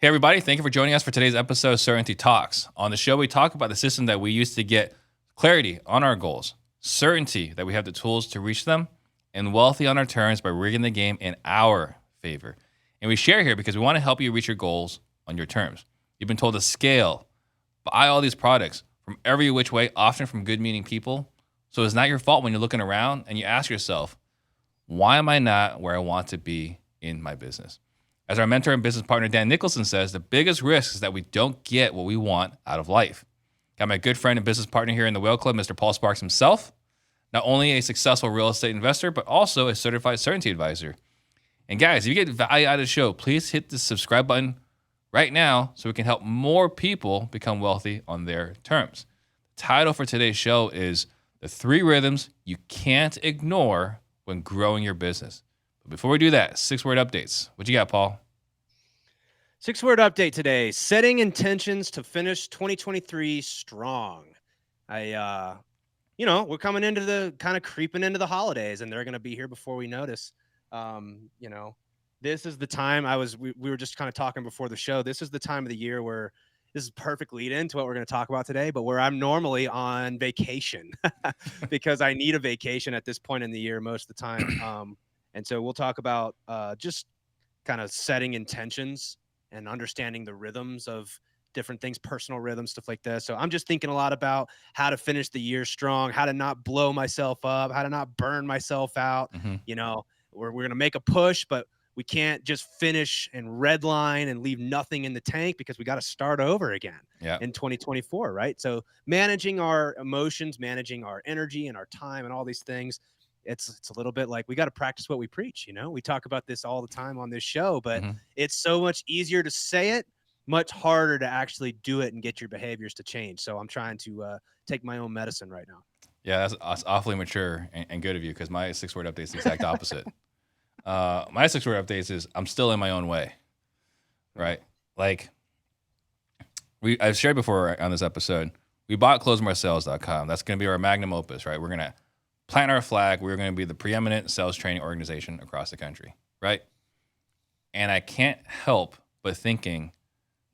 Hey, everybody. Thank you for joining us for today's episode of Certainty Talks. On the show, we talk about the system that we use to get clarity on our goals, certainty that we have the tools to reach them, and wealthy on our terms by rigging the game in our favor. And we share here because we want to help you reach your goals on your terms. You've been told to scale, buy all these products from every which way, often from good meaning people. So it's not your fault when you're looking around and you ask yourself, why am I not where I want to be in my business? As our mentor and business partner, Dan Nicholson, says, the biggest risk is that we don't get what we want out of life. Got my good friend and business partner here in the Whale Club, Mr. Paul Sparks himself, not only a successful real estate investor, but also a certified certainty advisor. And guys, if you get value out of the show, please hit the subscribe button right now so we can help more people become wealthy on their terms. The title for today's show is The 3 Rhythms You Can't Ignore When Growing Your Business. But before we do that, 6-word updates. What you got, Paul? 6-word update today. Setting intentions to finish 2023 strong. We're coming into the kind of creeping into the holidays, and they're going to be here before we notice. This is the time we were just kind of talking before the show. This is the time of the year where this is perfect lead into what we're going to talk about today, but where I'm normally on vacation because I need a vacation at this point in the year most of the time. And so we'll talk about just kind of setting intentions and understanding the rhythms of different things, personal rhythms, stuff like this. So I'm just thinking a lot about how to finish the year strong, how to not blow myself up, how to not burn myself out. We're going to make a push, but we can't just finish and redline and leave nothing in the tank because we got to start over again in 2024, right? So managing our emotions, managing our energy and our time and all these things, it's a little bit like we got to practice what we preach. We talk about this all the time on this show, but it's so much easier to say it, much harder to actually do it and get your behaviors to change. So I'm trying to take my own medicine right now. Yeah, that's awfully mature and good of you, because my 6-word update is the exact opposite. My 6-word update is I'm still in my own way, right? Like I've shared before on this episode, we bought closemoresales.com. That's going to be our magnum opus, right? We're going to plant our flag. We're going to be the preeminent sales training organization across the country, right? And I can't help but thinking,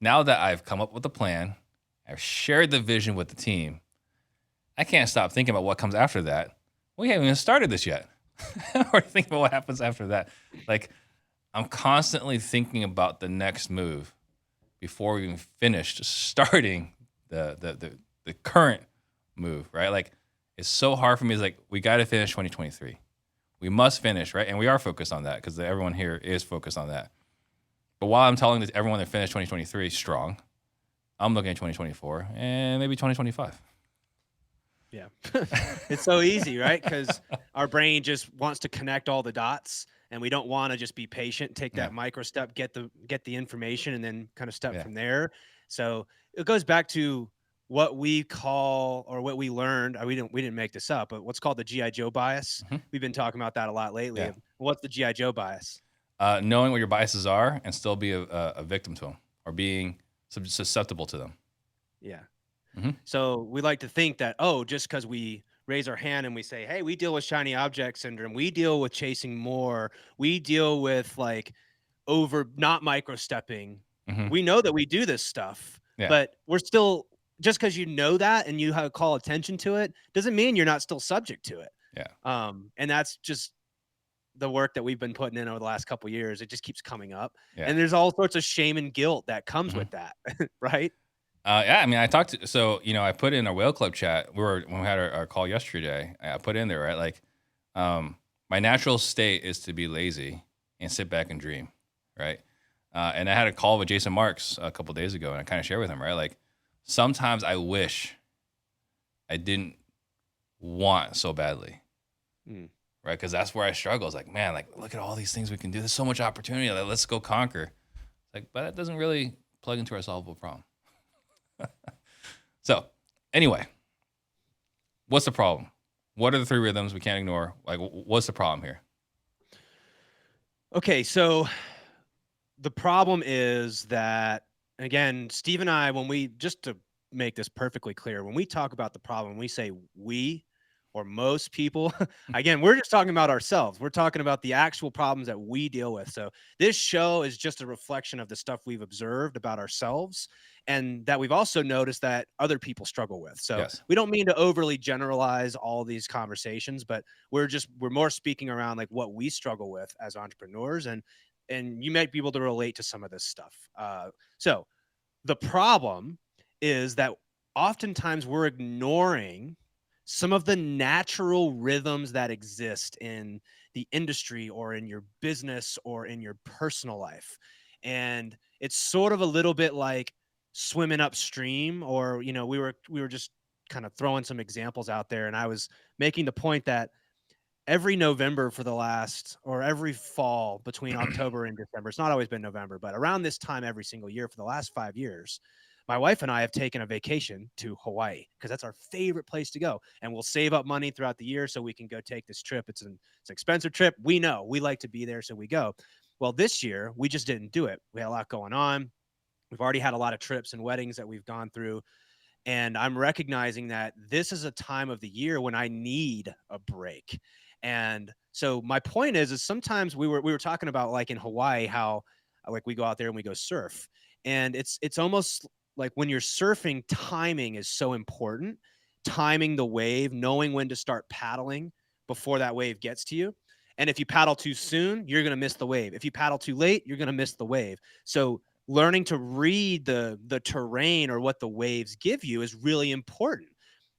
now that I've come up with a plan, I've shared the vision with the team, I can't stop thinking about what comes after that. We haven't even started this yet. Or thinking about what happens after that. Like, I'm constantly thinking about the next move before we even finished starting the current move, right? Like, it's so hard for me. It's like, we got to finish 2023. We must finish, right? And we are focused on that because everyone here is focused on that. But while I'm telling everyone to finish 2023 strong, I'm looking at 2024 and maybe 2025. Yeah. It's so easy, right? Because our brain just wants to connect all the dots, and we don't want to just be patient, take that micro step, get the information, and then kind of step from there. So it goes back to what we call, or what we learned. We didn't make this up, but what's called the G.I. Joe bias. We've been talking about that a lot lately. Yeah. What's the G.I. Joe bias? Knowing what your biases are and still be a victim to them, or being susceptible to them. Yeah. So we like to think that, just because we raise our hand and we say, hey, we deal with shiny object syndrome, we deal with chasing more, we deal with like not micro stepping. We know that we do this stuff, but we're still, just because you know that and you have call attention to it doesn't mean you're not still subject to it. Yeah. And that's just the work that we've been putting in over the last couple of years. It just keeps coming up. Yeah. And there's all sorts of shame and guilt that comes with that, right? I mean, I put in a Whale Club chat. When we had our call yesterday, I put in there, right? Like, my natural state is to be lazy and sit back and dream, right? And I had a call with Jason Marks a couple days ago, and I kind of shared with him, right? Like, sometimes I wish I didn't want so badly, right? Because that's where I struggle. It's like, man, like, look at all these things we can do. There's so much opportunity. Like, let's go conquer. Like, but that doesn't really plug into our solvable problem. So, anyway, what's the problem? What are the 3 rhythms we can't ignore? Like, what's the problem here? Okay, so the problem is that, again, Steve and I, just to make this perfectly clear, when we talk about the problem, we say or most people, again, we're just talking about ourselves. We're talking about the actual problems that we deal with. So this show is just a reflection of the stuff we've observed about ourselves and that we've also noticed that other people struggle with. So Yes. we don't mean to overly generalize all these conversations, but we're more speaking around like what we struggle with as entrepreneurs, and you might be able to relate to some of this stuff. So the problem is that oftentimes we're ignoring some of the natural rhythms that exist in the industry or in your business or in your personal life. And it's sort of a little bit like swimming upstream, or we were just kind of throwing some examples out there, and I was making the point that every November for the last, or every fall between October and December, it's not always been November, but around this time every single year for the last 5 years, my wife and I have taken a vacation to Hawaii because that's our favorite place to go. And we'll save up money throughout the year so we can go take this trip. It's an expensive trip. We know we like to be there, so we go. Well, this year we just didn't do it. We had a lot going on. We've already had a lot of trips and weddings that we've gone through. And I'm recognizing that this is a time of the year when I need a break. And so my point is sometimes we were talking about, like in Hawaii, how like we go out there and we go surf. And it's almost like when you're surfing, timing is so important. Timing the wave, knowing when to start paddling before that wave gets to you. And if you paddle too soon, you're going to miss the wave. If you paddle too late, you're going to miss the wave. So learning to read the terrain or what the waves give you is really important.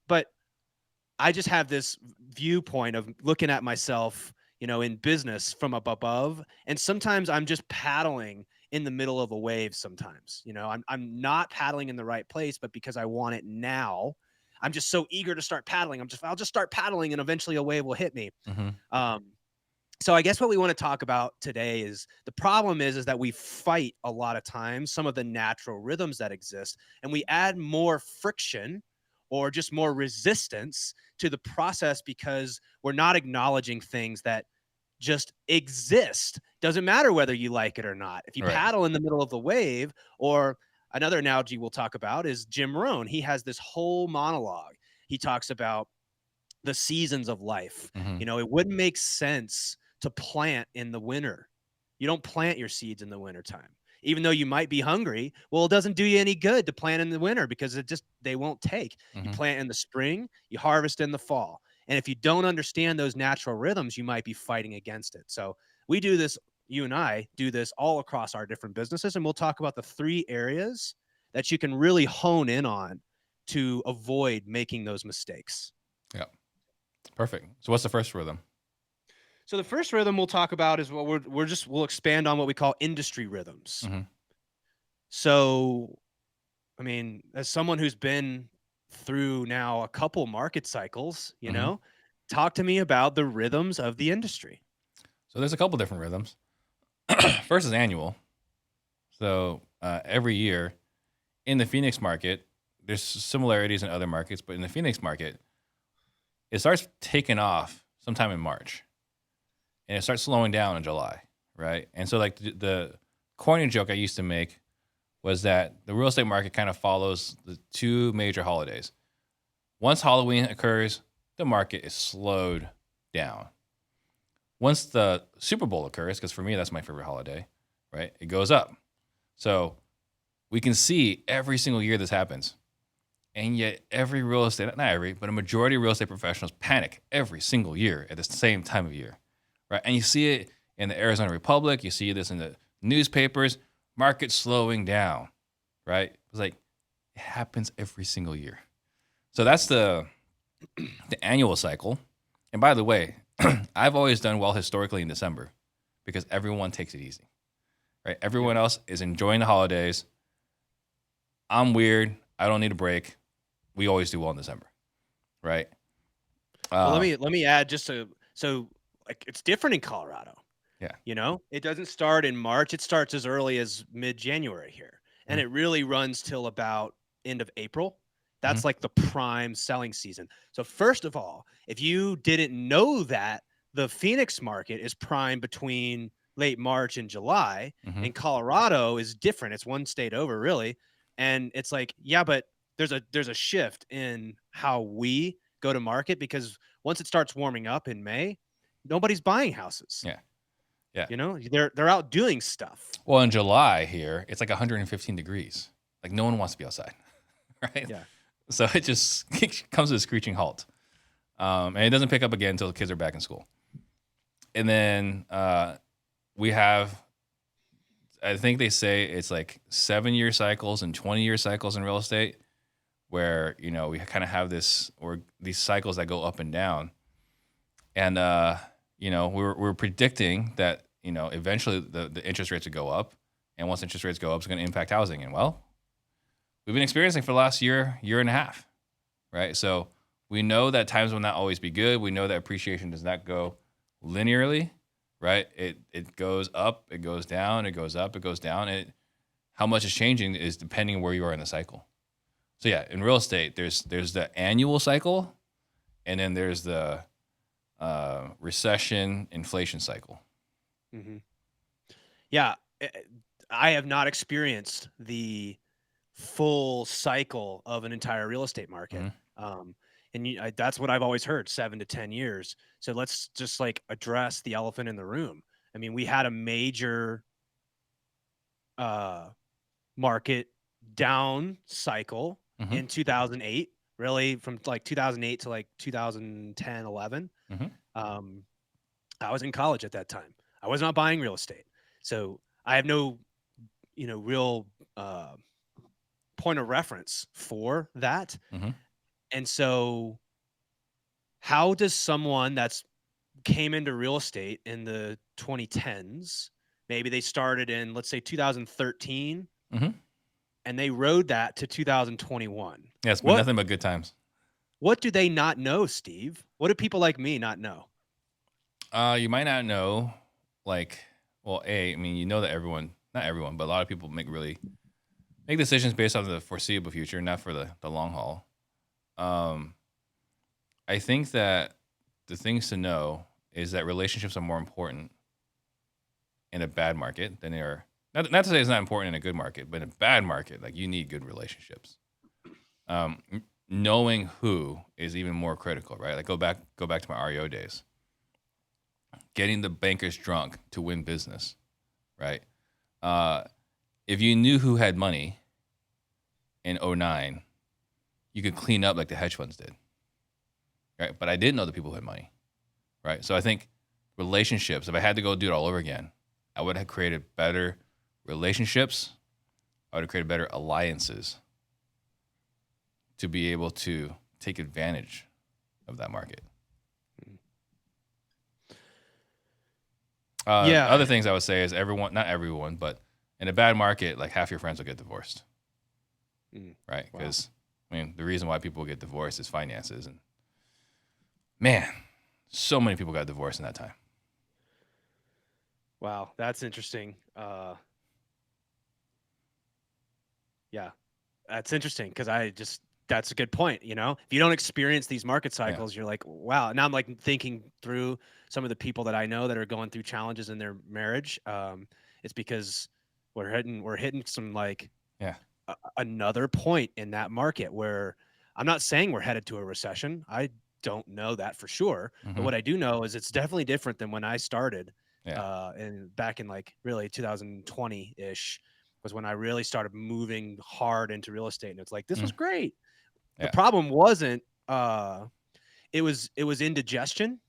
But I just have this viewpoint of looking at myself, in business from up above. And sometimes I'm just paddling in the middle of a wave sometimes. I'm not paddling in the right place, but because I want it now, I'm just so eager to start paddling. I'll just start paddling and eventually a wave will hit me. Mm-hmm. So I guess what we want to talk about today is the problem is that we fight a lot of times some of the natural rhythms that exist, and we add more friction or just more resistance to the process because we're not acknowledging things that just exist. Doesn't matter whether you like it or not. If you Right. paddle in the middle of the wave, or another analogy we'll talk about is Jim Rohn. He has this whole monologue. He talks about the seasons of life. Mm-hmm. It wouldn't make sense to plant in the winter. You don't plant your seeds in the wintertime. Even though you might be hungry, well, it doesn't do you any good to plant in the winter because they won't take. Mm-hmm. You plant in the spring, you harvest in the fall. And if you don't understand those natural rhythms, you might be fighting against it. So we do this, you and I do this all across our different businesses, and we'll talk about the 3 areas that you can really hone in on to avoid making those mistakes. Yeah. Perfect. So what's the first rhythm? So the first rhythm we'll talk about is what we'll expand on what we call industry rhythms. Mm-hmm. So, I mean, as someone who's been through now a couple market cycles, talk to me about the rhythms of the industry. So there's a couple different rhythms. First is annual. So every year in the Phoenix market, there's similarities in other markets, but in the Phoenix market, it starts taking off sometime in March, and it starts slowing down in July, right? And so like the corny joke I used to make was that the real estate market kind of follows the 2 major holidays. Once Halloween occurs, the market is slowed down. Once the Super Bowl occurs, because for me, that's my favorite holiday, right? It goes up. So we can see every single year this happens. And yet every real estate, not every, but a majority of real estate professionals panic every single year at the same time of year, right? And you see it in the Arizona Republic. You see this in the newspapers, market slowing down, right? It's like, it happens every single year. So that's the annual cycle. And by the way, I've always done well historically in December because everyone takes it easy, right? Everyone else is enjoying the holidays. I'm weird. I don't need a break. We always do well in December, right? Well, let me add so like it's different in Colorado. Yeah. It doesn't start in March. It starts as early as mid-January here, and it really runs till about end of April. That's like the prime selling season. So first of all, if you didn't know that, the Phoenix market is prime between late March and July, and Colorado is different. It's one state over, really. And it's like, yeah, but there's a shift in how we go to market because once it starts warming up in May, nobody's buying houses. Yeah. Yeah. You know, they're out doing stuff. Well, in July here, it's like 115 degrees. Like no one wants to be outside, right? Yeah. So it just comes to a screeching halt. And it doesn't pick up again until the kids are back in school. And then we have, I think they say it's like 7-year cycles and 20-year cycles in real estate, where, you know, we kind of have these cycles that go up and down. And, you know, we're predicting that, you know, eventually the interest rates would go up. And once interest rates go up, it's going to impact housing. And well, we've been experiencing for the last year and a half, right? So we know that times will not always be good. We know that appreciation does not go linearly, right? It goes up, it goes down, it goes up, it goes down. How much is changing is depending on where you are in the cycle. So yeah, in real estate, there's the annual cycle, and then there's the recession inflation cycle. Mm-hmm. Yeah, I have not experienced the full cycle of an entire real estate market. Mm-hmm. And that's what I've always heard, 7 to 10 years. So let's just like address the elephant in the room. I mean, we had a major market down cycle Mm-hmm. in 2008, really from like 2008 to like 2010, 11. Mm-hmm. I was in college at that time. I was not buying real estate. So I have no, you know, real point of reference for that. Mm-hmm. And so how does someone that's came into real estate in the 2010s, maybe they started in, let's say 2013, Mm-hmm. and they rode that to 2021. Yeah, it's been nothing but good times. What do they not know, Steve? What do people like me not know? You might not know, like, well, I mean, you know that not everyone, but a lot of people make decisions based on the foreseeable future, not for the long haul. I think that the things to know is that relationships are more important in a bad market than they are. Not to say it's not important in a good market, but in a bad market, like you need good relationships. Knowing who is even more critical, right? Like go back to my REO days. Getting the bankers drunk to win business, right? If you knew who had money in 2009, you could clean up like the hedge funds did, right? But I didn't know the people who had money, right? So I think relationships, if I had to go do it all over again, I would have created better relationships. I would have created better alliances to be able to take advantage of that market. Other things I would say is not everyone, but in a bad market, like half your friends will get divorced, right? Because I mean, the reason why people get divorced is finances, and man, so many people got divorced in that time. Wow, that's interesting. Yeah, that's interesting because that's a good point. You know, if you don't experience these market cycles, you're like, wow. Now I'm like thinking through some of the people that I know that are going through challenges in their marriage. It's because we're hitting some like another point in that market where I'm not saying we're headed to a recession. I don't know that for sure. Mm-hmm. But what I do know is it's definitely different than when I started. Yeah. And back in like really 2020 ish was when I really started moving hard into real estate. And it's like, this was great. The problem wasn't, it was indigestion,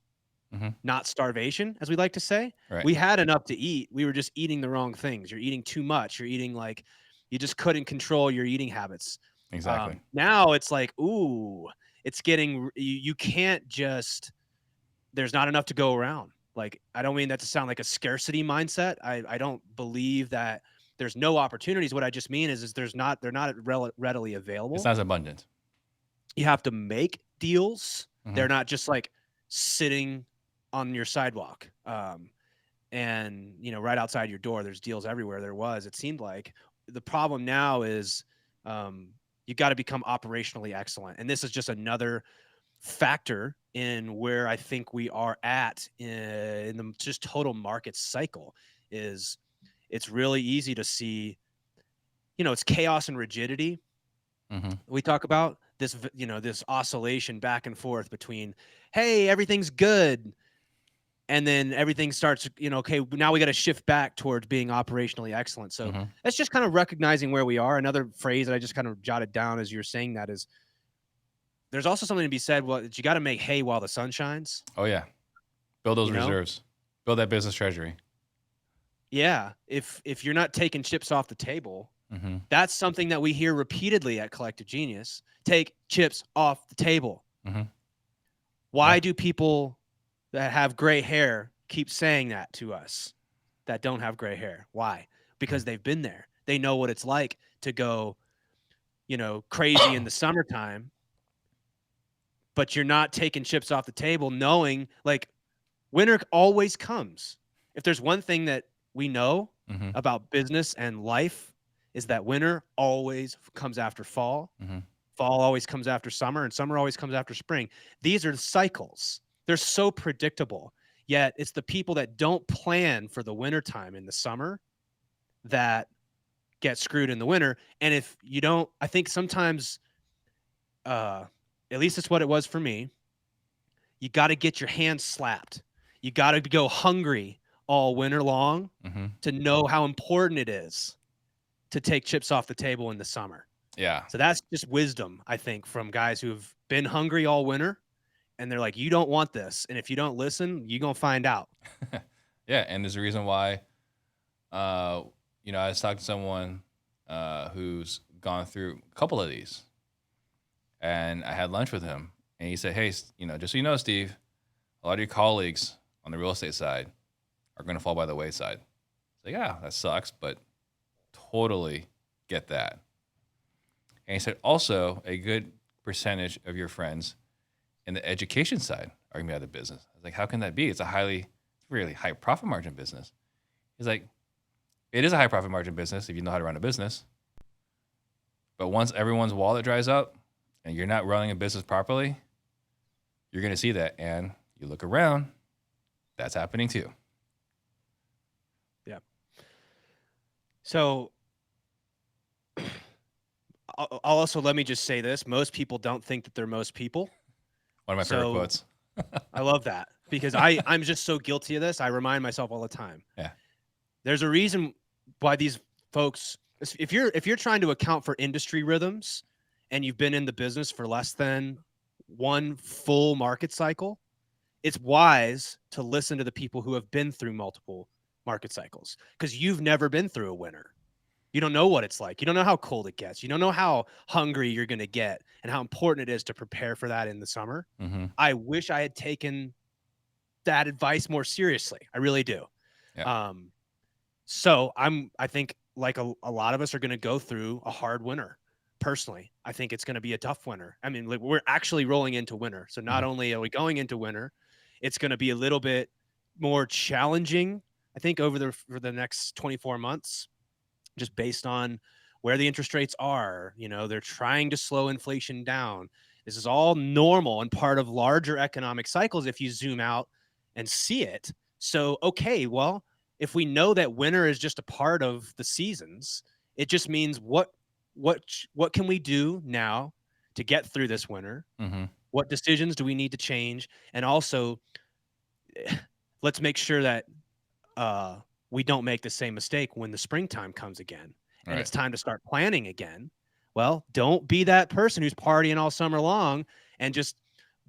not starvation, as we like to say. Right. We had enough to eat. We were just eating the wrong things. You're eating too much. You're eating like, you just couldn't control your eating habits. Exactly. Now it's like, ooh, it's getting, you can't just, there's not enough to go around. Like, I don't mean that to sound like a scarcity mindset. I don't believe that there's no opportunities. What I just mean is they're not readily available. It's not as abundant. You have to make deals. They're not just like sitting on your sidewalk. And, you know, right outside your door, there's deals everywhere. It seemed like. The problem now is you got to become operationally excellent. And this is just another factor in where I think we are at in the just total market cycle. Is it's really easy to see, you know, it's chaos and rigidity. We talk about this, you know, this oscillation back and forth between, hey, everything's good. And then everything starts, okay, now we got to shift back towards being operationally excellent. So Mm-hmm. that's just kind of recognizing where we are. Another phrase that I just kind of jotted down as you're saying that is there's also something to be said. Well, you got to make hay while the sun shines, Oh yeah, build those you know? reserves, build that business treasury. Yeah. If you're not taking chips off the table, Mm-hmm. that's something that we hear repeatedly at Collective Genius. Take chips off the table. Mm-hmm. Why Yeah. do people that have gray hair keep saying that to us that don't have gray hair? Why? Because they've been there. They know what it's like to go, crazy in the summertime, but you're not taking chips off the table knowing like winter always comes. If there's one thing that we know Mm-hmm. about business and life is that winter always comes after fall. Mm-hmm. Fall always comes after summer, and summer always comes after spring. These are cycles. They're so predictable. Yet it's the people that don't plan for the wintertime in the summer that get screwed in the winter. And if you don't, I think sometimes, at least it's what it was for me, you got to get your hands slapped. You got to go hungry all winter long Mm-hmm. to know how important it is to take chips off the table in the summer. Yeah. So that's just wisdom, I think, from guys who've been hungry all winter and they're like, you don't want this. And if you don't listen, you're going to find out. Yeah. And there's a reason why, I was talking to someone who's gone through a couple of these, and I had lunch with him, and he said, hey, just so you know, Steve, a lot of your colleagues on the real estate side are going to fall by the wayside. So yeah, that sucks, but totally get that. And he said, also, a good percentage of your friends in the education side are going to be out of business. I was like, how can that be? It's a really high profit margin business. He's like, it is a high profit margin business if you know how to run a business. But once everyone's wallet dries up and you're not running a business properly, you're going to see that. And you look around, that's happening too. Yeah. So also, let me just say this. Most people don't think that they're most people. One of my favorite quotes. I love that because I'm just so guilty of this. I remind myself all the time. Yeah. There's a reason why these folks, if you're trying to account for industry rhythms and you've been in the business for less than one full market cycle, it's wise to listen to the people who have been through multiple market cycles because you've never been through a winter. You don't know what it's like. You don't know how cold it gets. You don't know how hungry you're going to get and how important it is to prepare for that in the summer. Mm-hmm. I wish I had taken that advice more seriously. I really do. Yeah. So I think like a lot of us are going to go through a hard winter. Personally, I think it's going to be a tough winter. I mean, like, we're actually rolling into winter. So not only are we going into winter, it's going to be a little bit more challenging, I think, for the next 24 months, just based on where the interest rates are. They're trying to slow inflation down. This is all normal and part of larger economic cycles if you zoom out and see it. So, okay, well, if we know that winter is just a part of the seasons, it just means what can we do now to get through this winter? Mm-hmm. What decisions do we need to change? And also, let's make sure that we don't make the same mistake when the springtime comes again and it's time to start planning again. Well, don't be that person who's partying all summer long and just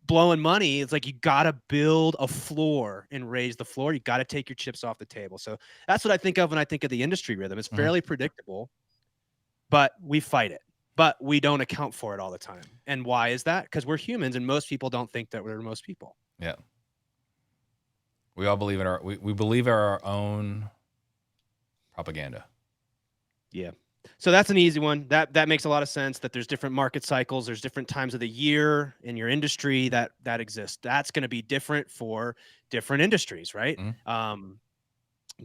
blowing money. It's like you got to build a floor and raise the floor. You got to take your chips off the table. So that's what I think of when I think of the industry rhythm. It's fairly predictable, but we fight it, but we don't account for it all the time. And why is that? Because we're humans and most people don't think that we're most people. Yeah. We all believe in we believe in our own propaganda. Yeah. So that's an easy one. That makes a lot of sense that there's different market cycles. There's different times of the year in your industry that exist. That's going to be different for different industries, right? Mm-hmm.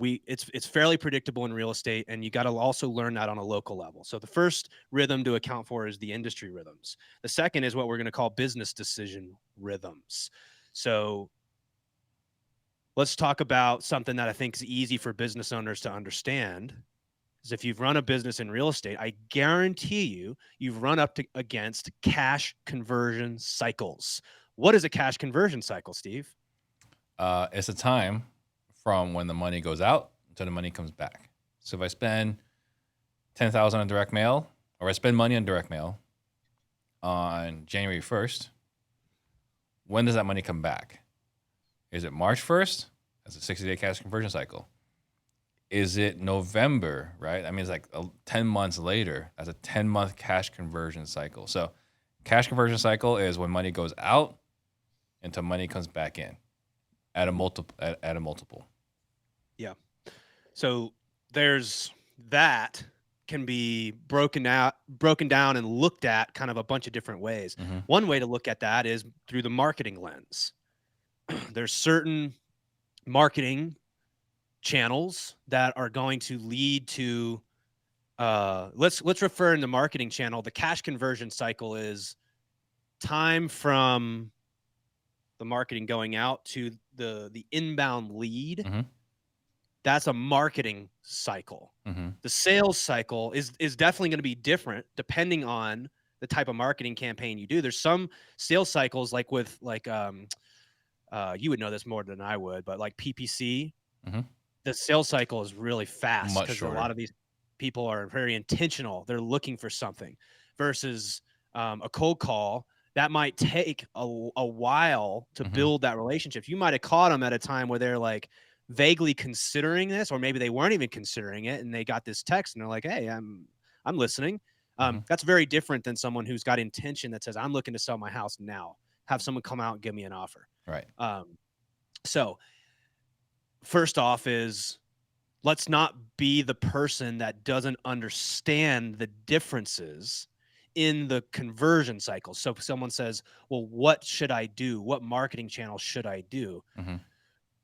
It's fairly predictable in real estate, and you got to also learn that on a local level. So the first rhythm to account for is the industry rhythms. The second is what we're going to call business decision rhythms. So let's talk about something that I think is easy for business owners to understand. Is if you've run a business in real estate, I guarantee you've run up against cash conversion cycles. What is a cash conversion cycle, Steve? It's a time from when the money goes out until the money comes back. So if I spend 10,000 on direct mail, or I spend money on direct mail on January 1st, when does that money come back? Is it March 1st? That's a 60-day cash conversion cycle. Is it November, right? I mean, it's like 10 months later. That's a 10-month cash conversion cycle. So cash conversion cycle is when money goes out until money comes back in at a multiple. At a multiple. Yeah. So there's that can be broken down and looked at kind of a bunch of different ways. Mm-hmm. One way to look at that is through the marketing lens. There's certain marketing channels that are going to lead to let's refer in the marketing channel. The cash conversion cycle is time from the marketing going out to the inbound lead. Mm-hmm. That's a marketing cycle. Mm-hmm. The sales cycle is definitely going to be different depending on the type of marketing campaign you do. There's some sales cycles like with you would know this more than I would, but like PPC, Mm-hmm. the sales cycle is really fast Much because a shorter. lot of these people are very intentional. They're looking for something versus a cold call that might take a while to Mhm. build that relationship. You might have caught them at a time where they're like vaguely considering this, or maybe they weren't even considering it, and they got this text and they're like, "Hey, I'm listening." Mhm. That's very different than someone who's got intention that says, "I'm looking to sell my house now. Have someone come out and give me an offer." Right. So first off is let's not be the person that doesn't understand the differences in the conversion cycle. So if someone says, well, what should I do? What marketing channel should I do? Mm-hmm.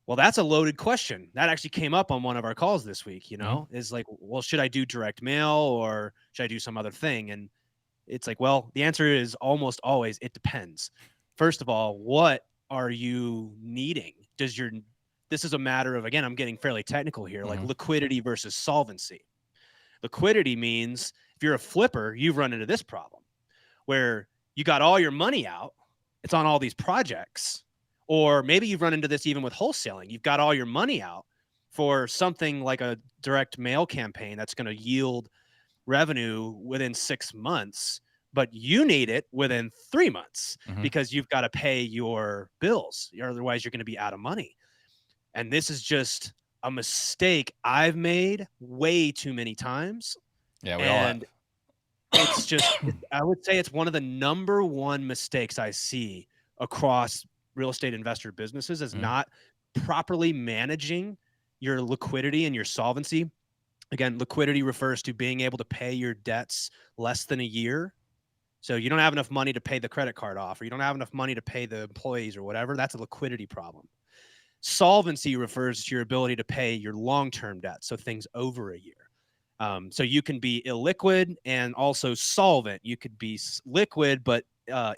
Well, that's a loaded question. That actually came up on one of our calls this week, Mm-hmm. is like, well, should I do direct mail or should I do some other thing? And it's like, well, the answer is almost always it depends. First of all, what are you needing? This is a matter of, again, I'm getting fairly technical here, like Mhm. liquidity versus solvency. Liquidity means if you're a flipper, you've run into this problem where you got all your money out, it's on all these projects, or maybe you've run into this even with wholesaling. You've got all your money out for something like a direct mail campaign that's going to yield revenue within 6 months, but you need it within 3 months Mhm. because you've got to pay your bills. Otherwise, you're going to be out of money. And this is just a mistake I've made way too many times. Yeah, we all have. And it's just, I would say it's one of the number one mistakes I see across real estate investor businesses is Mhm. not properly managing your liquidity and your solvency. Again, liquidity refers to being able to pay your debts less than a year. So you don't have enough money to pay the credit card off, or you don't have enough money to pay the employees or whatever. That's a liquidity problem. Solvency refers to your ability to pay your long-term debt, so things over a year. So you can be illiquid and also solvent. You could be liquid but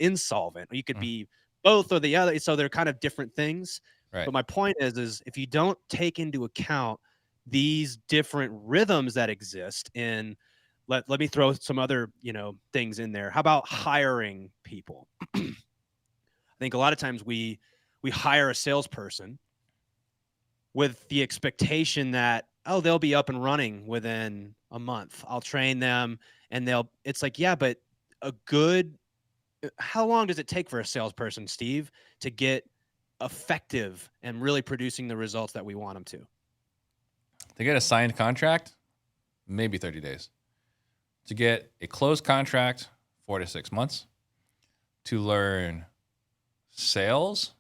insolvent. You could Mm. be both or the other. So they're kind of different things. Right. But my point is if you don't take into account these different rhythms that exist in, let me throw some other things in there. How about hiring people? I think a lot of times we hire a salesperson with the expectation that, oh, they'll be up and running within a month. I'll train them and it's like, yeah, but how long does it take for a salesperson, Steve, to get effective and really producing the results that we want them to? To get a signed contract, maybe 30 days. To get a closed contract, 4 to 6 months. To learn sales,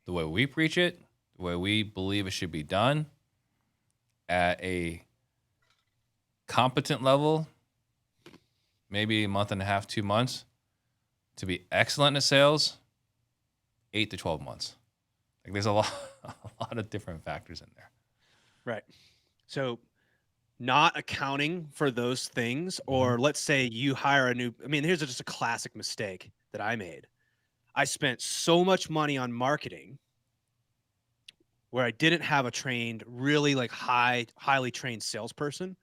the way we preach it, the way we believe it should be done at a competent level, maybe a month and a half, 2 months. To be excellent at sales, 8 to 12 months. Like there's a lot of different factors in there. Right. So not accounting for those things, or let's say you hire here's just a classic mistake that I made. I spent so much money on marketing where I didn't have a trained, really like highly trained salesperson.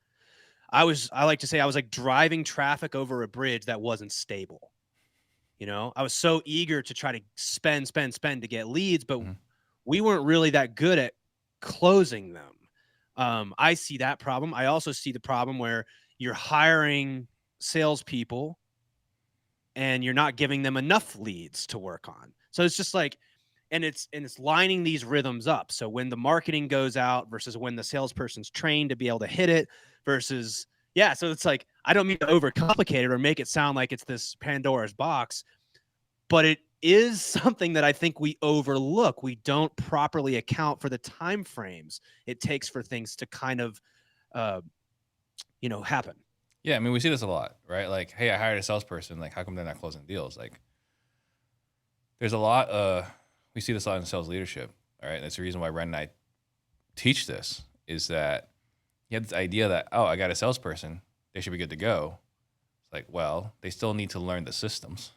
I like to say I was like driving traffic over a bridge that wasn't stable. I was so eager to try to spend to get leads, but Mhm. we weren't really that good at closing them. I see that problem. I also see the problem where you're hiring salespeople and you're not giving them enough leads to work on. So it's just like, and it's lining these rhythms up. So when the marketing goes out versus when the salesperson's trained to be able to hit it versus, yeah. So it's like, I don't mean to overcomplicate it or make it sound like it's this Pandora's box, but it is something that I think we overlook. We don't properly account for the time frames it takes for things to kind of, uh, happen. Yeah, I mean, we see this a lot, right? Like, hey, I hired a salesperson. Like, how come they're not closing deals? Like, there's a lot. We see this a lot in sales leadership. All right, that's the reason why Ren and I teach this. Is that you have this idea that, oh, I got a salesperson, they should be good to go. It's like, well, they still need to learn the systems.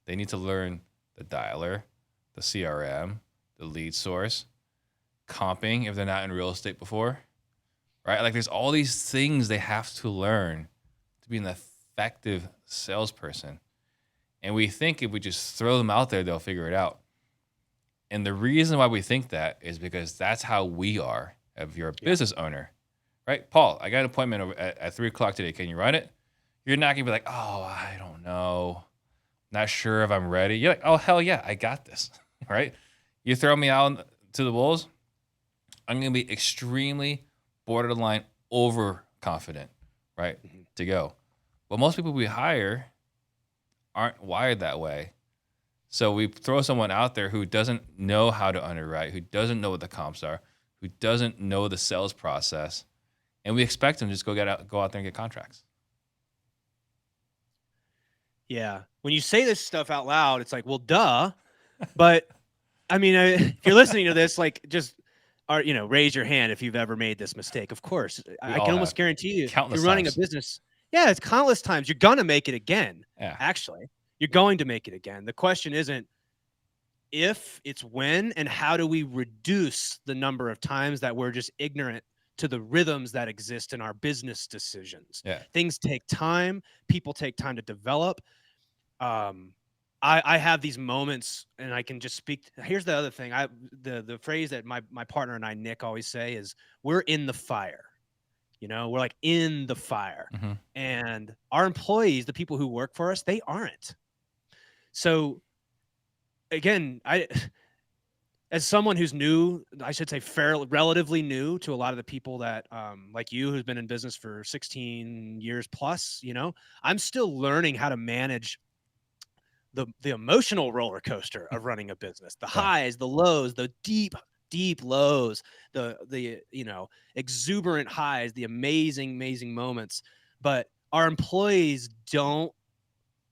They need to learn the dialer, the CRM, the lead source, comping if they're not in real estate before, right? Like, there's all these things they have to learn to be an effective salesperson. And we think if we just throw them out there, they'll figure it out. And the reason why we think that is because that's how we are if you're a business owner, right? Paul, I got an appointment over at 3 o'clock today. Can you run it? You're not going to be like, oh, I don't know. Not sure if I'm ready. You're like, oh, hell yeah, I got this, right? You throw me out to the wolves, I'm going to be extremely borderline overconfident, right, to go. But most people we hire aren't wired that way. So we throw someone out there who doesn't know how to underwrite, who doesn't know what the comps are, who doesn't know the sales process, and we expect them to just go out there and get contracts. Yeah. When you say this stuff out loud, it's like, well, duh. But I mean, if you're listening to this, like, just raise your hand if you've ever made this mistake. Of course, I all can almost have. guarantee you, if Countless you're running a times. business, yeah, it's countless times. You're gonna make it again. Yeah. Actually, you're going to make it again. The question isn't if, it's when, and how do we reduce the number of times that we're just ignorant to the rhythms that exist in our business decisions. Yeah. Things take time. People take time to develop. I have these moments and I can just speak. Here's the other thing. The phrase that my partner and I, Nick, always say is, we're in the fire. We're like in the fire. Mm-hmm. And our employees, the people who work for us, they aren't. So again, as someone who's new, I should say relatively new to a lot of the people that, like you, who's been in business for 16 years plus, I'm still learning how to manage the emotional roller coaster of running a business, the highs, the lows, the deep lows, the exuberant highs, the amazing moments. But our employees don't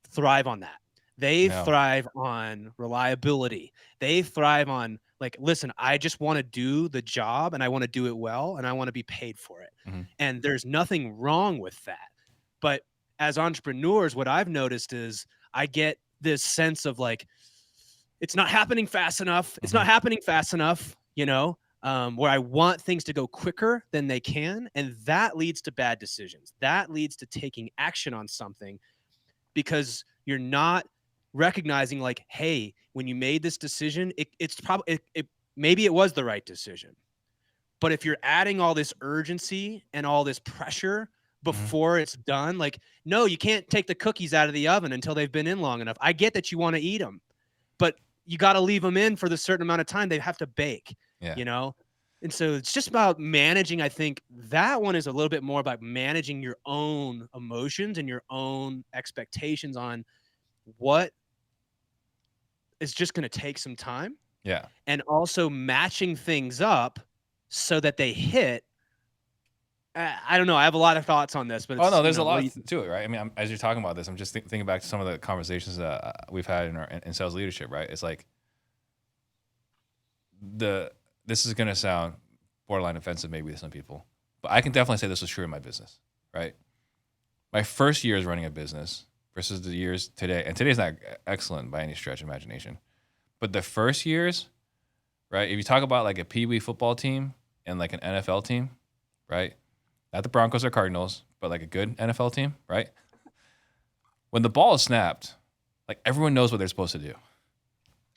thrive on that. They thrive on reliability. They thrive on, like, listen, I just want to do the job and I want to do it well and I want to be paid for it. Mm-hmm. And there's nothing wrong with that. But as entrepreneurs, what I've noticed is I get this sense of like, it's not happening fast enough. It's not happening fast enough, where I want things to go quicker than they can. And that leads to bad decisions. That leads to taking action on something because you're not recognizing, like, hey, when you made this decision, it's probably, maybe it was the right decision. But if you're adding all this urgency and all this pressure before it's done, like, no, you can't take the cookies out of the oven until they've been in long enough. I get that you want to eat them, but you got to leave them in for the certain amount of time they have to bake, And so it's just about managing. I think that one is a little bit more about managing your own emotions and your own expectations on what is just going to take some time. Yeah. And also matching things up so that they hit. I don't know. I have a lot of thoughts on this, but there's a lot to it, right? I mean, as you're talking about this, I'm just thinking back to some of the conversations that we've had in sales leadership, right? It's like this is going to sound borderline offensive maybe to some people, but I can definitely say this was true in my business, right? My first years running a business versus the years today, and today's not excellent by any stretch of imagination, but the first years, right? If you talk about like a Pee Wee football team and like an NFL team, right? Not the Broncos or Cardinals, but like a good NFL team, right? When the ball is snapped, Like everyone knows what they're supposed to do.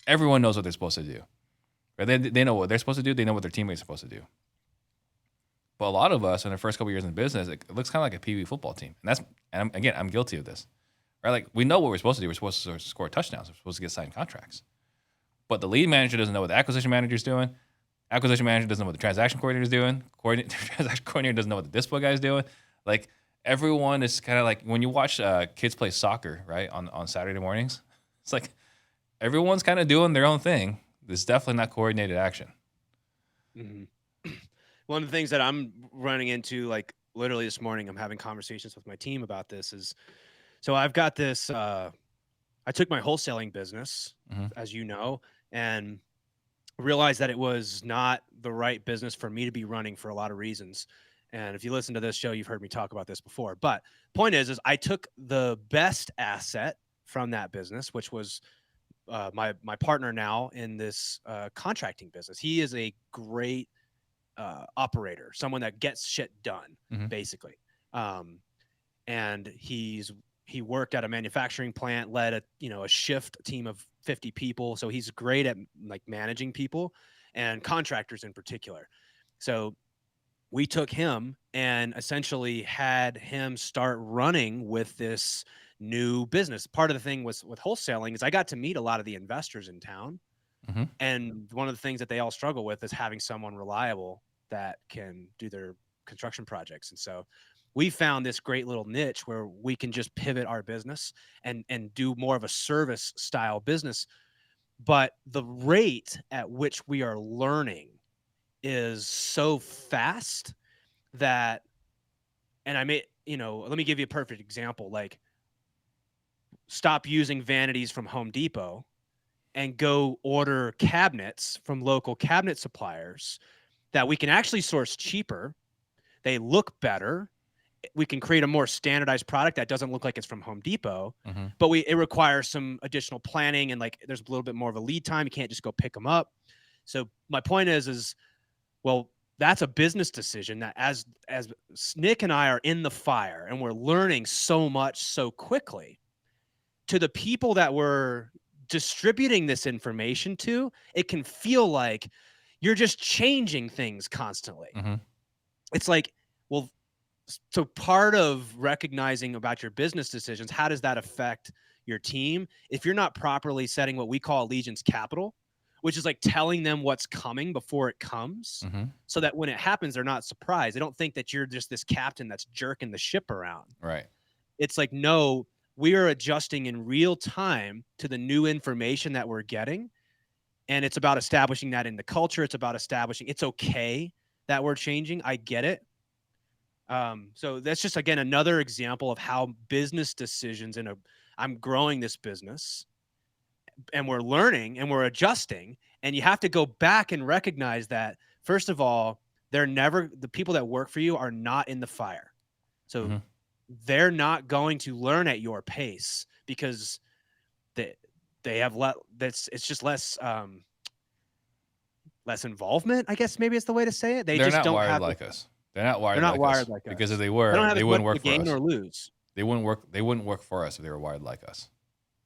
Everyone knows what they're supposed to do. Right? They know what they're supposed to do. They know what their teammates are supposed to do. But a lot of us in the first couple years in business, it looks kind of like a Pee Wee football team. And I'm guilty of this. Right? Like we know what we're supposed to do. We're supposed to score touchdowns. We're supposed to get signed contracts. But the lead manager doesn't know what the acquisition manager is doing. Acquisition manager doesn't know what the transaction coordinator is doing. Transaction coordinator doesn't know what the dispo guy is doing. Like everyone is kind of like when you watch kids play soccer, right, on Saturday mornings, it's like everyone's kind of doing their own thing. It's definitely not coordinated action. Mm-hmm. One of the things that I'm running into, like literally this morning, I'm having conversations with my team about this is, so I've got this, I took my wholesaling business, as you know, and realized that it was not the right business for me to be running for a lot of reasons. And if you listen to this show, you've heard me talk about this before. But point is I took the best asset from that business, which was my partner now in this contracting business. He is a great operator, someone that gets shit done, basically. And he worked at a manufacturing plant, led a shift team of 50 people. So he's great at like managing people and contractors in particular. So we took him and essentially had him start running with this new business. Part of the thing with wholesaling is I got to meet a lot of the investors in town. And one of the things that they all struggle with is having someone reliable that can do their construction projects. And so we found this great little niche where we can just pivot our business and do more of a service style business. But the rate at which we are learning is so fast that, and let me give you a perfect example. Like, stop using vanities from Home Depot and go order cabinets from local cabinet suppliers that we can actually source cheaper. They look better. We can create a more standardized product that doesn't look like it's from Home Depot, but it requires some additional planning and like there's a little bit more of a lead time. You can't just go pick them up. So my point is, well, that's a business decision that as Nick and I are in the fire and we're learning so much so quickly, to the people that we're distributing this information to, it can feel like you're just changing things constantly. It's like, well, so part of recognizing about your business decisions, how does that affect your team? If you're not properly setting what we call allegiance capital, which is like telling them what's coming before it comes, so that when it happens, they're not surprised. They don't think that you're just this captain that's jerking the ship around. Right. It's like, no, we are adjusting in real time to the new information that we're getting. And it's about establishing that in the culture. It's about establishing it's okay that we're changing. I get it. So that's just, again, another example of how business decisions I'm growing this business and we're learning and we're adjusting, and you have to go back and recognize that, first of all, the people that work for you are not in the fire. So they're not going to learn at your pace because they have it's just less involvement, I guess maybe is the way to say it. They're just not don't wired have like us. They're not wired like us. Because if they were, they wouldn't work for us. Gain or lose. They wouldn't work for us if they were wired like us.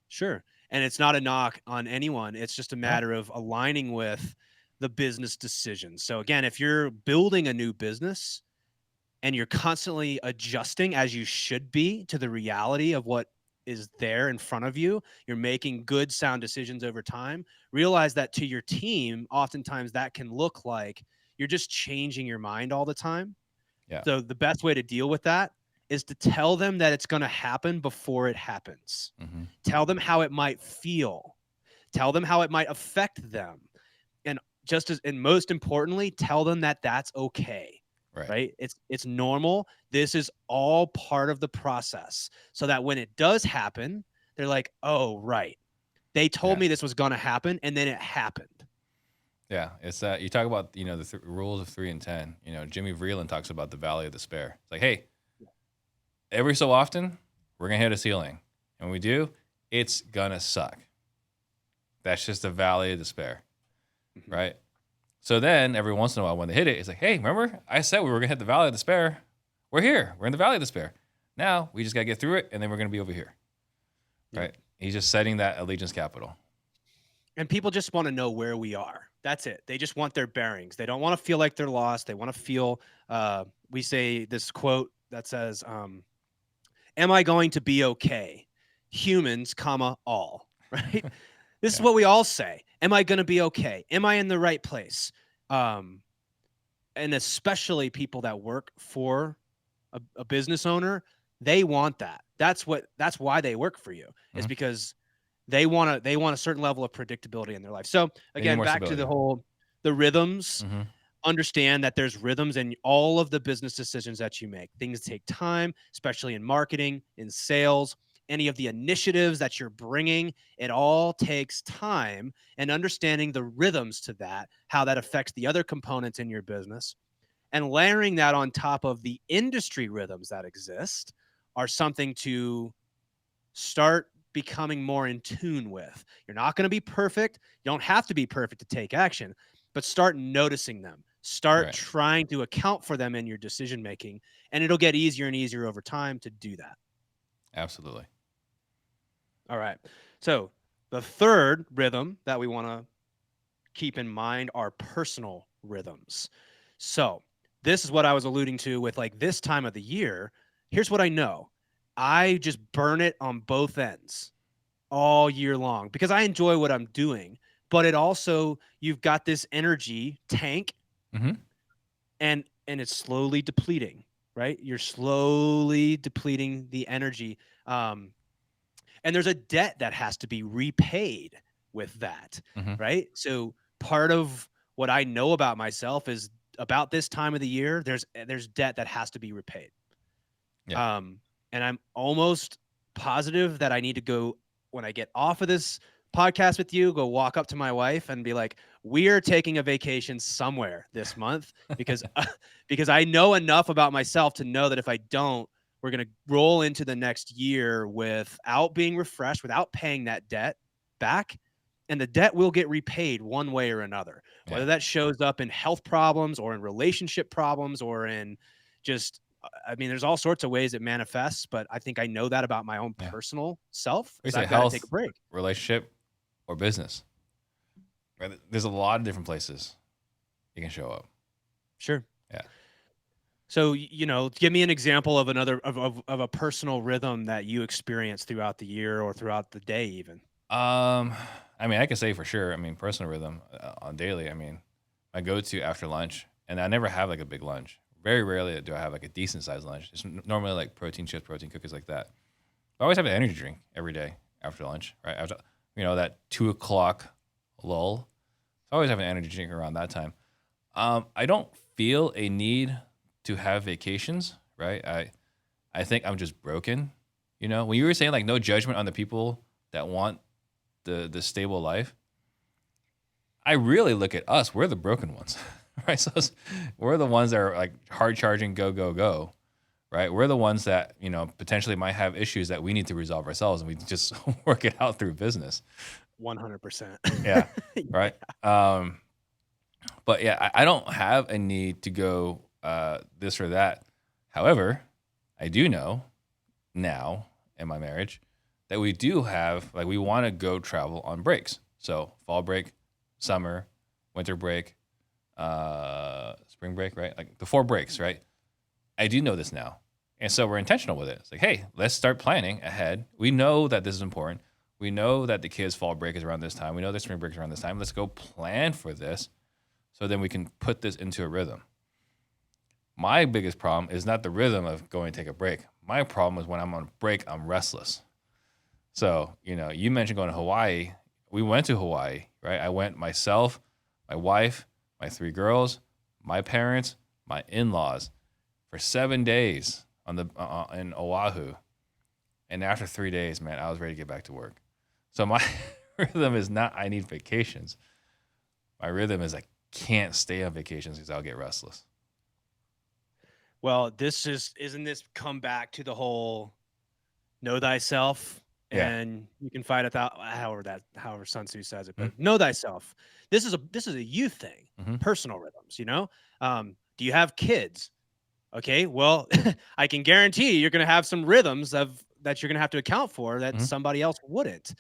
Sure. And it's not a knock on anyone. It's just a matter of aligning with the business decisions. So again, if you're building a new business and you're constantly adjusting, as you should be, to the reality of what is there in front of you, you're making good, sound decisions over time. Realize that to your team, oftentimes that can look like you're just changing your mind all the time. Yeah. So the best way to deal with that is to tell them that it's going to happen before it happens. Tell them how it might feel. Tell them how it might affect them. And most importantly, tell them that that's okay. Right? It's normal. This is all part of the process. So that when it does happen, they're like, oh, right. They told me this was going to happen, and then it happened. Yeah, it's you talk about the rules of 3 and 10. Jimmy Vreeland talks about the valley of despair. It's like, hey, every so often we're gonna hit a ceiling, and when we do, it's gonna suck. That's just the valley of despair, right? So then every once in a while, when they hit it, it's like, hey, remember I said we were gonna hit the valley of despair? We're here. We're in the valley of despair. Now we just gotta get through it, and then we're gonna be over here, right? He's just setting that allegiance capital. And people just want to know where we are. That's it. They just want their bearings. They don't want to feel like they're lost. They want to feel, we say this quote that says, am I going to be okay? Humans, comma, all, right? This is what we all say. Am I going to be okay? Am I in the right place? And especially people that work for a business owner, they want that. That's why they work for you, is because they want a certain level of predictability in their life. So again, back to the rhythms. Understand that there's rhythms in all of the business decisions that you make. Things take time, especially in marketing, in sales, any of the initiatives that you're bringing. It all takes time, and understanding the rhythms to that, how that affects the other components in your business, and layering that on top of the industry rhythms that exist are something to start becoming more in tune with. You're not going to be perfect. You don't have to be perfect to take action, but start noticing them. Start trying to account for them in your decision making, and it'll get easier and easier over time to do that. Absolutely. All right. So the third rhythm that we want to keep in mind are personal rhythms. So this is what I was alluding to with like this time of the year. Here's what I know. I just burn it on both ends all year long because I enjoy what I'm doing, but it also, you've got this energy tank and it's slowly depleting, right? You're slowly depleting the energy. And there's a debt that has to be repaid with that, right? So part of what I know about myself is about this time of the year, there's debt that has to be repaid. Yeah. And I'm almost positive that I need to go, when I get off of this podcast with you, go walk up to my wife and be like, we are taking a vacation somewhere this month because I know enough about myself to know that if I don't, we're going to roll into the next year without being refreshed, without paying that debt back. And the debt will get repaid one way or another, whether that shows up in health problems or in relationship problems or in just, I mean, there's all sorts of ways it manifests, but I think I know that about my own personal self. We say I've got to take a break. Relationship, or business. Right? There's a lot of different places you can show up. Sure. Yeah. So, give me an example of another of a personal rhythm that you experience throughout the year or throughout the day, even. I mean, I can say for sure. I mean, personal rhythm on daily. I mean, my go-to after lunch, and I never have like a big lunch. Very rarely do I have like a decent sized lunch. It's normally like protein chips, protein cookies, like that. I always have an energy drink every day after lunch, right? After, that 2 o'clock lull. I always have an energy drink around that time. I don't feel a need to have vacations, right? I think I'm just broken. When you were saying like no judgment on the people that want the stable life, I really look at us. We're the broken ones, right? So we're the ones that are like hard charging, go, go, go, right? We're the ones that, potentially might have issues that we need to resolve ourselves, and we just work it out through business. 100%. Yeah. Right. But yeah, I don't have a need to go this or that. However, I do know now in my marriage that we do have, like, we want to go travel on breaks. So fall break, summer, winter break, spring break, right? Like the 4 breaks, right? I do know this now. And so we're intentional with it. It's like, hey, let's start planning ahead. We know that this is important. We know that the kids' fall break is around this time. We know their spring break is around this time. Let's go plan for this so then we can put this into a rhythm. My biggest problem is not the rhythm of going to take a break. My problem is when I'm on break, I'm restless. So, you mentioned going to Hawaii. We went to Hawaii, right? I went myself, my wife, my 3 girls, my parents, my in-laws for 7 days in Oahu. And after 3 days, man, I was ready to get back to work. So my rhythm is not I need vacations. My rhythm is I can't stay on vacations because I'll get restless. Well, isn't this come back to the whole know thyself and you can fight without, however Sun Tzu says it, but know thyself. This is a youth thing, personal rhythms, do you have kids? Okay, well, I can guarantee you're going to have some rhythms that that you're going to have to account for that somebody else wouldn't.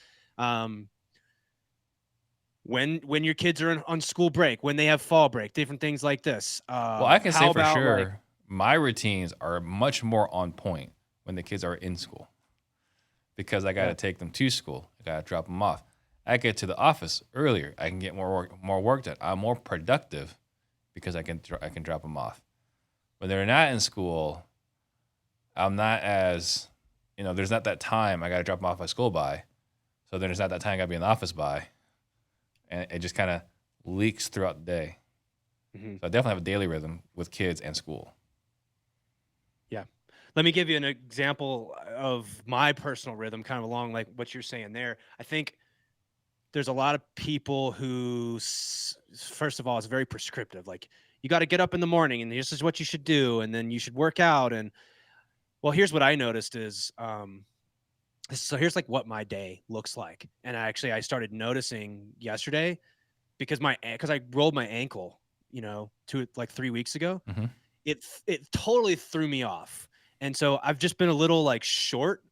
When your kids are on school break, when they have fall break, different things like this. Well, I can How say for about like, sure my routines are much more on point when the kids are in school because I got to take them to school. I got to drop them off. I get to the office earlier. I can get more work done. I'm more productive because I can drop them off. When they're not in school, I'm not as, there's not that time I got to drop them off at school by. So then there's not that time I got to be in the office by. And it just kind of leaks throughout the day. So I definitely have a daily rhythm with kids and school. Yeah. Let me give you an example of my personal rhythm, kind of along like what you're saying there. I think there's a lot of people who, first of all, it's very prescriptive. Like, you got to get up in the morning and this is what you should do. And then you should work out. And well, here's what I noticed is, so here's like what my day looks like. And I started noticing yesterday because I rolled my ankle, 3 weeks ago. It totally threw me off. And so I've just been a little like short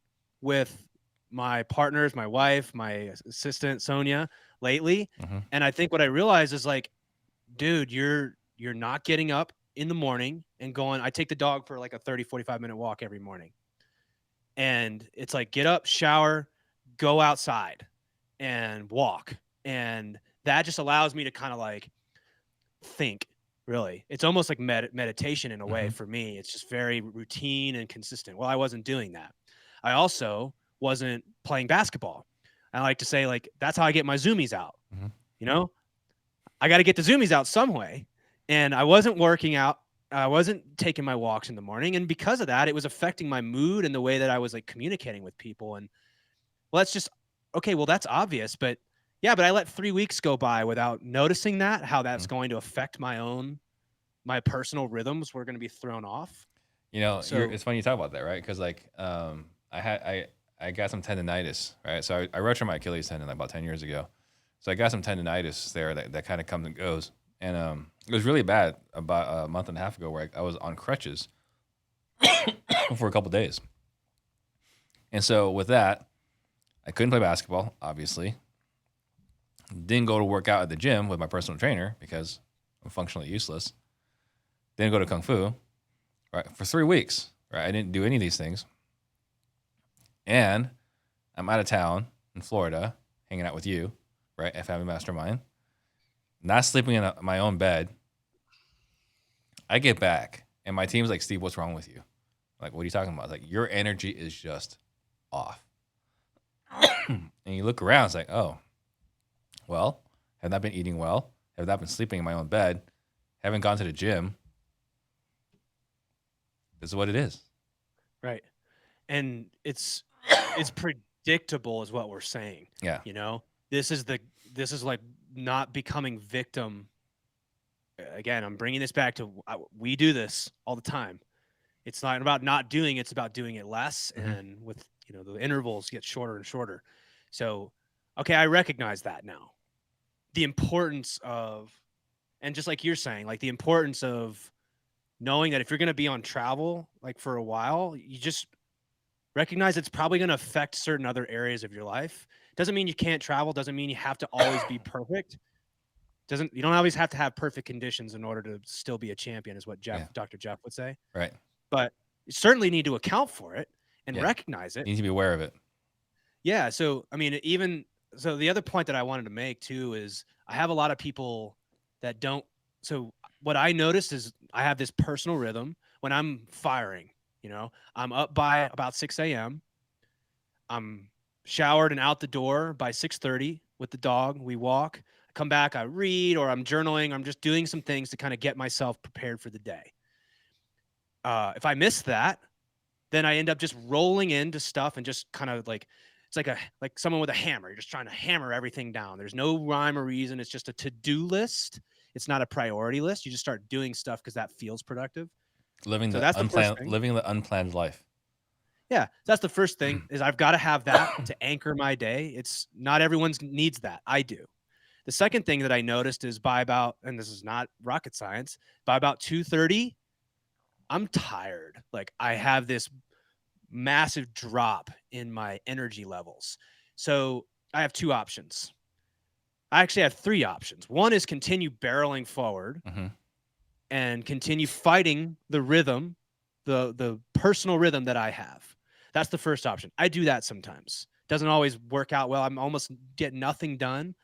with my partners, my wife, my assistant, Sonia, lately. And I think what I realized is like, dude, you're not getting up in the morning and going, I take the dog for like a 30, 45-minute walk every morning. And it's like, get up, shower, go outside and walk. And that just allows me to kind of like think, really. It's almost like meditation in a way for me. It's just very routine and consistent. Well, I wasn't doing that. I also wasn't playing basketball. I like to say, like, that's how I get my zoomies out. I got to get the zoomies out some way. And I wasn't working out. I wasn't taking my walks in the morning. And because of that, it was affecting my mood and the way that I was like communicating with people. And well, that's just, okay, well, that's obvious. But yeah, but I let 3 weeks go by without noticing how that's going to affect my personal rhythms were going to be thrown off. It's funny you talk about that, right? Because like I got some tendonitis, right? So I ruptured my Achilles tendon like about 10 years ago. So I got some tendonitis there that kind of comes and goes. And it was really bad about a month and a half ago where I was on crutches for a couple days. And so with that, I couldn't play basketball, obviously. Didn't go to work out at the gym with my personal trainer because I'm functionally useless. Didn't go to Kung Fu, right? For 3 weeks, right? I didn't do any of these things. And I'm out of town in Florida, hanging out with you, right? At Family Mastermind. Not sleeping in my own bed. I get back, and my team's like, Steve, what's wrong with you? Like, what are you talking about? It's like, your energy is just off. And you look around, it's like, oh, well, have not been eating well, have not been sleeping in my own bed, haven't gone to the gym. This is what it is. Right. And it's predictable is what we're saying. Yeah. This is like not becoming victim. Again, I'm bringing this back to, we do this all the time. It's not about not doing it, it's about doing it less. And with, the intervals get shorter and shorter. So, okay, I recognize that now. The importance of, and just like you're saying, like the importance of knowing that if you're going to be on travel, like for a while, you just recognize it's probably going to affect certain other areas of your life. Doesn't mean you can't travel. Doesn't mean you have to always be perfect. You don't always have to have perfect conditions in order to still be a champion, is what Dr. Jeff would say. Right. But you certainly need to account for it and recognize it. You need to be aware of it. Yeah. So, I mean, so the other point that I wanted to make too is I have a lot of people that don't. So what I noticed is I have this personal rhythm when I'm firing. I'm up by about 6 a.m. I'm showered and out the door by 6:30 with the dog. We walk, I come back, I read, or I'm journaling. I'm just doing some things to kind of get myself prepared for the day. If I miss that, then I end up just rolling into stuff and just kind of like, it's like someone with a hammer. You're just trying to hammer everything down. There's no rhyme or reason. It's just a to-do list. It's not a priority list. You just start doing stuff because that feels productive. Living the unplanned life. Yeah, that's the first thing is I've got to have that to anchor my day. It's not everyone needs that. I do. The second thing that I noticed is by about, and this is not rocket science, by about 2:30, I'm tired. Like I have this massive drop in my energy levels. So I have two options. I actually have three options. One is continue barreling forward Mm-hmm. and continue fighting the rhythm, the personal rhythm that I have. That's the first option. I do that sometimes. Doesn't always work out well. I'm almost get nothing done.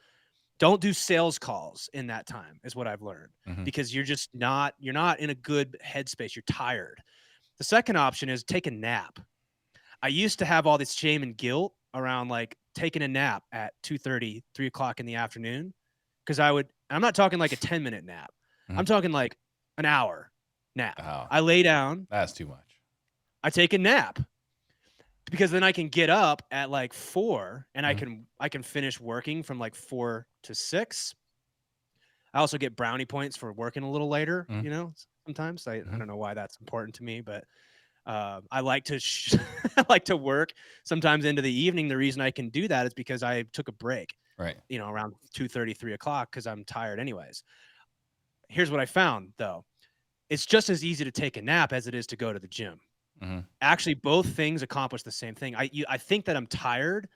Don't do sales calls in that time is what I've learned, Mm-hmm. because you're not in a good headspace. You're tired. The second option is take a nap. I used to have all this shame and guilt around like taking a nap at 2:30, 3 o'clock in the afternoon. Cause I'm not talking like a 10-minute nap. Mm-hmm. I'm talking like an hour nap. Oh, I lay down, that's too much. I take a nap, because then I can get up at like 4 and Mhm. I can finish working from like 4 to 6. I also get brownie points for working a little later, Mhm. sometimes. I Mhm. don't know why that's important to me, but I like to I like to work sometimes into the evening. The reason I can do that is because I took a break, Right. around 2:30, 3 o'clock, because I'm tired anyways. Here's what I found though. It's just as easy to take a nap as it is to go to the gym. Mhm. Actually, both things accomplish the same thing. I think that I'm tired,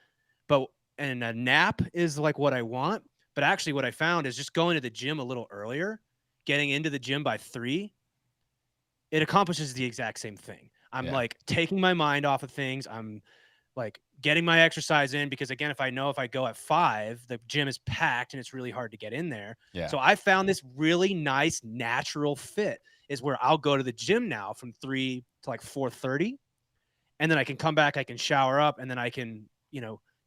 but and a nap is like what I want. But actually, what I found is just going to the gym a little earlier, getting into the gym by 3, it accomplishes the exact same thing. I'm Yeah. like taking my mind off of things. I'm like getting my exercise in, because again, if I go at 5, the gym is packed and it's really hard to get in there. Yeah. So I found this really nice natural fit is where I'll go to the gym now from 3 to like 4:30, and then I can come back, I can shower up, and then I can,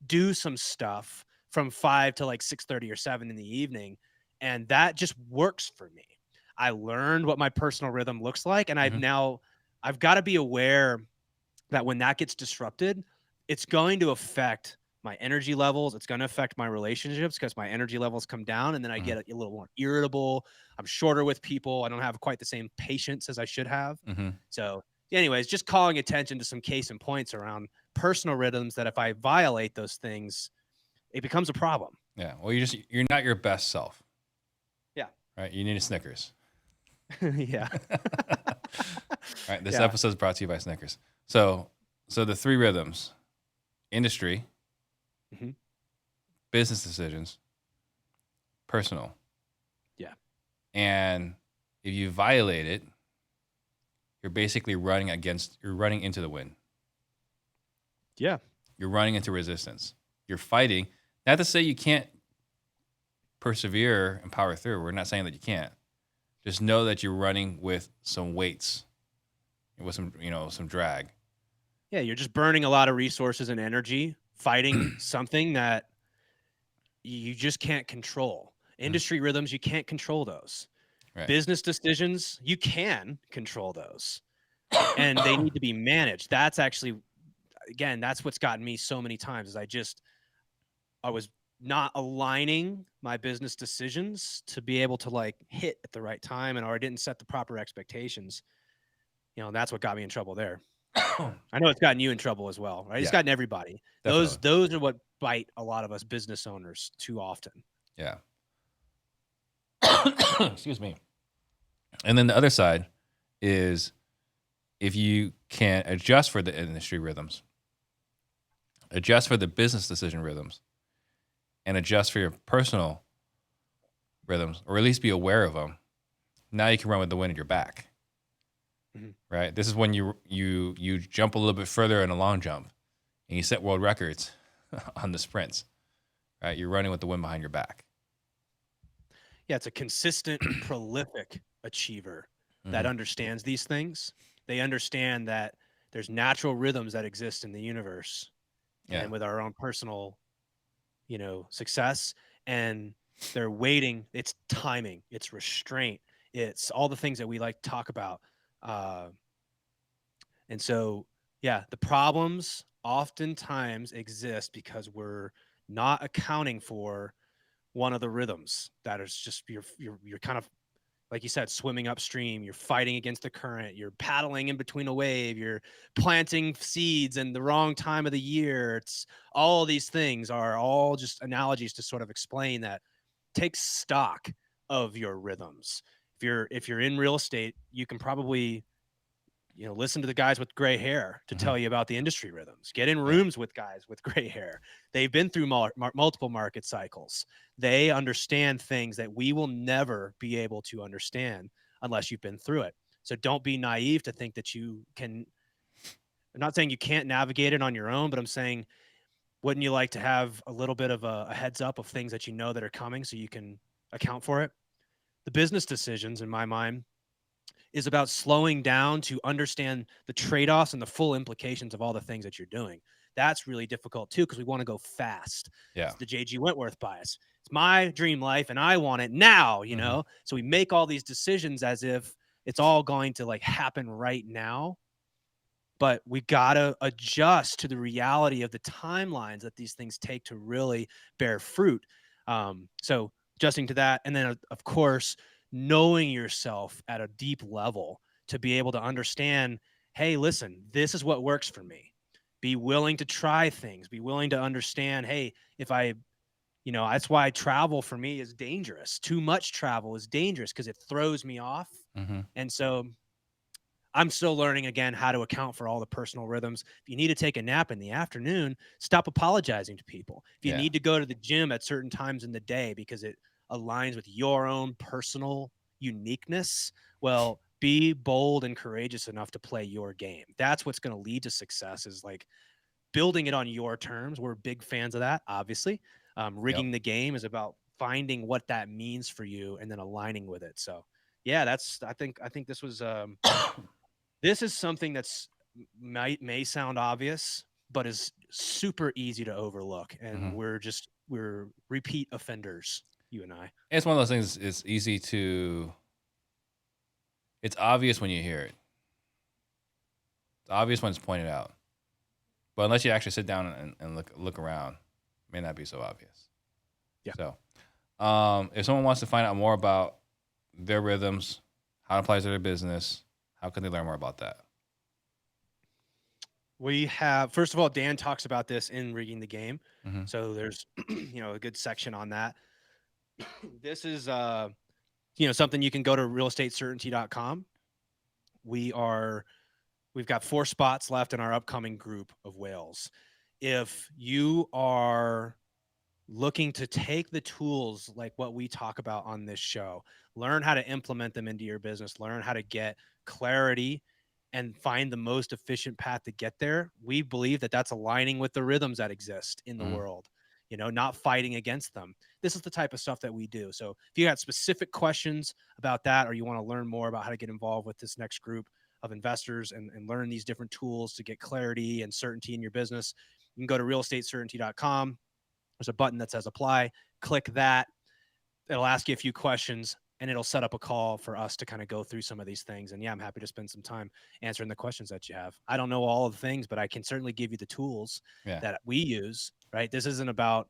do some stuff from 5 to like 6:30 or 7 in the evening, and that just works for me. I learned what my personal rhythm looks like, and Mhm. I've got to be aware that when that gets disrupted, it's going to affect my energy levels. It's going to affect my relationships because my energy levels come down, and then I Mhm. get a little more irritable. I'm shorter with people. I don't have quite the same patience as I should have. Mhm. So, anyways, just calling attention to some case and points around personal rhythms that if I violate those things, it becomes a problem. Yeah. Well, you're not your best self, Yeah. right? You need a Snickers. Yeah. All right. This Yeah. episode is brought to you by Snickers. So the three rhythms: industry, Mhm. business decisions, personal. Yeah. And if you violate it, you're basically you're running into the wind. Yeah. You're running into resistance. You're fighting. Not to say you can't persevere and power through. We're not saying that you can't. Just know that you're running with some weights, with some drag. Yeah. You're just burning a lot of resources and energy fighting something that you just can't control. Mhm. Industry rhythms, you can't control those. Right. Business decisions, you can control those, and they need to be managed. That's actually, again, that's what's gotten me so many times is I was not aligning my business decisions to be able to like hit at the right time, or I didn't set the proper expectations. That's what got me in trouble there. I know it's gotten you in trouble as well, right? It's Yeah, gotten everybody. Those definitely. those are what bite a lot of us business owners too often. Yeah. Excuse me. And then the other side is if you can adjust for the industry rhythms, adjust for the business decision rhythms, and adjust for your personal rhythms, or at least be aware of them, now you can run with the wind at your back. Mhm. Right? This is when you jump a little bit further in a long jump and you set world records on the sprints. Right? You're running with the wind behind your back. Yeah, it's a consistent, prolific achiever that Mm-hmm. understands these things. They understand that there's natural rhythms that exist in the universe Yeah. and with our own personal, success. And they're waiting. It's timing, it's restraint, it's all the things that we like to talk about. Uh, and so, yeah, the problems oftentimes exist because we're not accounting for one of the rhythms that is just you're kind of, like you said, swimming upstream, you're fighting against the current, you're paddling in between a wave, you're planting seeds in the wrong time of the year. It's all these things are all just analogies to sort of explain that. Take stock of your rhythms. If you're in real estate, you can probably listen to the guys with gray hair to tell you about the industry rhythms. Get in rooms with guys with gray hair. They've been through multiple market cycles. They understand things that we will never be able to understand unless you've been through it. So don't be naive to think that you can. I'm not saying you can't navigate it on your own, but I'm saying, wouldn't you like to have a little bit of a heads up of things that that are coming so you can account for it? The business decisions, in my mind, is about slowing down to understand the trade-offs and the full implications of all the things that you're doing. That's really difficult too, because we want to go fast. Yeah. It's the JG Wentworth bias. It's my dream life and I want it now, So we make all these decisions as if it's all going to happen right now. But we got to adjust to the reality of the timelines that these things take to really bear fruit. So adjusting to that. And then, of course, knowing yourself at a deep level to be able to understand, hey, listen, this is what works for me. Be willing to try things. Be willing to understand, hey, if I, that's why travel for me is dangerous. Too much travel is dangerous because it throws me off. And so I'm still learning again how to account for all the personal rhythms. If you need to take a nap in the afternoon, stop apologizing to people. If you need to go to the gym at certain times in the day because it aligns with your own personal uniqueness, well, be bold and courageous enough to play your game. That's what's going to lead to success, is building it on your terms. We're big fans of that, obviously. Rigging the game is about finding what that means for you and then aligning with it. So yeah, I think this was this is something that's may sound obvious, but is super easy to overlook. And we're repeat offenders, you and I. It's one of those things. It's obvious when you hear it. It's obvious when it's pointed out. But unless you actually sit down and look around, it may not be so obvious. Yeah. So if someone wants to find out more about their rhythms, how it applies to their business, how can they learn more about that? We have, first of all, Dan talks about this in Rigging the Game. So there's, a good section on that. This is, something you can go to realestatecertainty.com. We've got 4 spots left in our upcoming group of whales. If you are looking to take the tools like what we talk about on this show, learn how to implement them into your business, learn how to get clarity and find the most efficient path to get there, we believe that that's aligning with the rhythms that exist in the world, not fighting against them. This is the type of stuff that we do. So if you got specific questions about that, or you want to learn more about how to get involved with this next group of investors and learn these different tools to get clarity and certainty in your business, you can go to realestatecertainty.com. There's a button that says apply. Click that. It'll ask you a few questions and it'll set up a call for us to kind of go through some of these things. And yeah, I'm happy to spend some time answering the questions that you have. I don't know all of the things, but I can certainly give you the tools that we use, right? This isn't about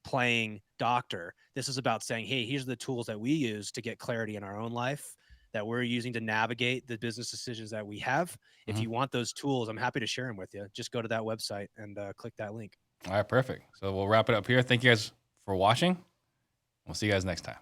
playing doctor. This is about saying, hey, here's the tools that we use to get clarity in our own life, that we're using to navigate the business decisions that we have. If you want those tools, I'm happy to share them with you. Just go to that website and click that link. All right, perfect. So we'll wrap it up here. Thank you guys for watching. We'll see you guys next time.